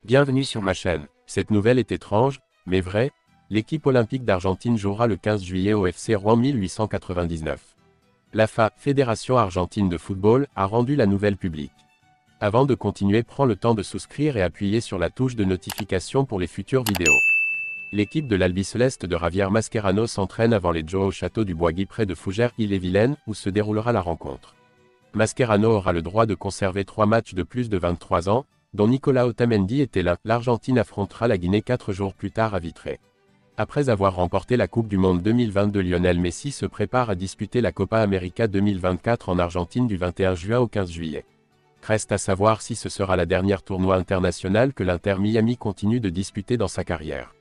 Bienvenue sur ma chaîne. Cette nouvelle est étrange, mais vraie. L'équipe olympique d'Argentine jouera le 15 juillet au FC Rouen 1899. La FA, Fédération argentine de football, a rendu la nouvelle publique. Avant de continuer, prends le temps de souscrire et appuyer sur la touche de notification pour les futures vidéos. L'équipe de l'Albiceleste de Javier Mascherano s'entraîne avant les Jeux au château du Boisguy près de Fougères, Ille-et-Vilaine, où se déroulera la rencontre. Mascherano aura le droit de conserver 3 matchs de plus de 23 ans, dont Nicolas Otamendi était l'un. L'Argentine affrontera la Guinée 4 jours plus tard à Vitré. Après avoir remporté la Coupe du Monde 2022, Lionel Messi se prépare à disputer la Copa América 2024 en Argentine du 21 juin au 15 juillet. Reste à savoir si ce sera la dernière tournoi international que l'Inter Miami continue de disputer dans sa carrière.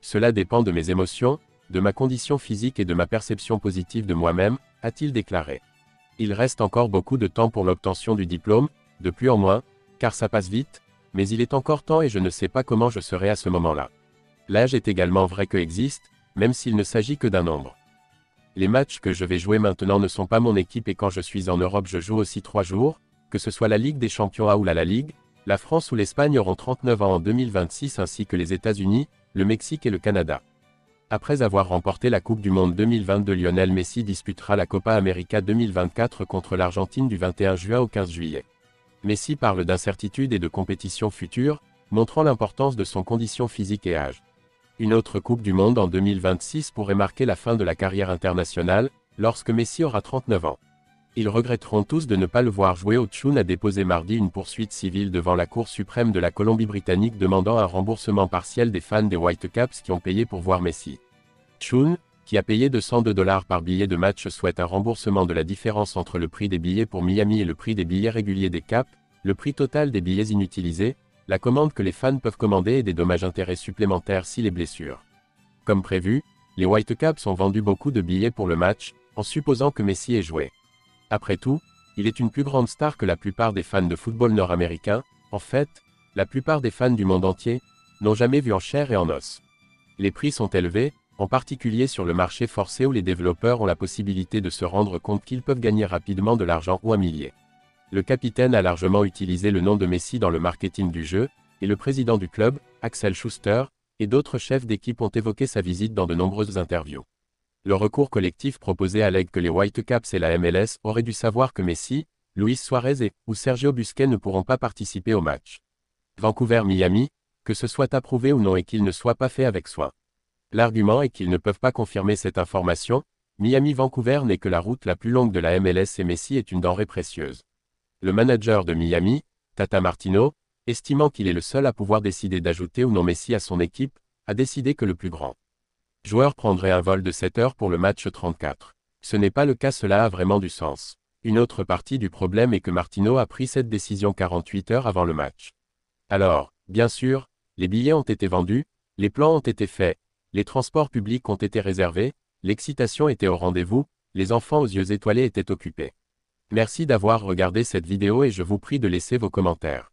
Cela dépend de mes émotions, de ma condition physique et de ma perception positive de moi-même, a-t-il déclaré. Il reste encore beaucoup de temps pour l'obtention du diplôme, de plus en moins, car ça passe vite, mais il est encore temps et je ne sais pas comment je serai à ce moment-là. L'âge est également vrai que existe, même s'il ne s'agit que d'un nombre. Les matchs que je vais jouer maintenant ne sont pas mon équipe et quand je suis en Europe je joue aussi 3 jours, que ce soit la Ligue des Champions A ou la Ligue, la France ou l'Espagne auront 39 ans en 2026 ainsi que les États-Unis, le Mexique et le Canada. Après avoir remporté la Coupe du Monde 2022, Lionel Messi disputera la Copa América 2024 contre l'Argentine du 21 juin au 15 juillet. Messi parle d'incertitude et de compétition future, montrant l'importance de son condition physique et âge. Une autre Coupe du Monde en 2026 pourrait marquer la fin de la carrière internationale, lorsque Messi aura 39 ans. Ils regretteront tous de ne pas le voir jouer. Ochun a déposé mardi une poursuite civile devant la Cour suprême de la Colombie-Britannique demandant un remboursement partiel des fans des Whitecaps qui ont payé pour voir Messi. Ochun, qui a payé $202 par billet de match, souhaite un remboursement de la différence entre le prix des billets pour Miami et le prix des billets réguliers des Caps, le prix total des billets inutilisés, la commande que les fans peuvent commander et des dommages-intérêts supplémentaires si les blessures. Comme prévu, les Whitecaps ont vendu beaucoup de billets pour le match, en supposant que Messi ait joué. Après tout, il est une plus grande star que la plupart des fans de football nord-américain. En fait, la plupart des fans du monde entier n'ont jamais vu en chair et en os. Les prix sont élevés, en particulier sur le marché forcé où les développeurs ont la possibilité de se rendre compte qu'ils peuvent gagner rapidement de l'argent ou un millier. Le capitaine a largement utilisé le nom de Messi dans le marketing du jeu, et le président du club, Axel Schuster, et d'autres chefs d'équipe ont évoqué sa visite dans de nombreuses interviews. Le recours collectif proposé allègue que les Whitecaps et la MLS auraient dû savoir que Messi, Luis Suarez ou Sergio Busquets ne pourront pas participer au match. Vancouver-Miami, que ce soit approuvé ou non et qu'il ne soit pas fait avec soin. L'argument est qu'ils ne peuvent pas confirmer cette information. Miami-Vancouver n'est que la route la plus longue de la MLS et Messi est une denrée précieuse. Le manager de Miami, Tata Martino, estimant qu'il est le seul à pouvoir décider d'ajouter ou non Messi à son équipe, a décidé que le plus grand joueur prendrait un vol de 7 heures pour le match 34. Ce n'est pas le cas, cela a vraiment du sens. Une autre partie du problème est que Martino a pris cette décision 48 heures avant le match. Alors, bien sûr, les billets ont été vendus, les plans ont été faits, les transports publics ont été réservés, l'excitation était au rendez-vous, les enfants aux yeux étoilés étaient occupés. Merci d'avoir regardé cette vidéo et je vous prie de laisser vos commentaires.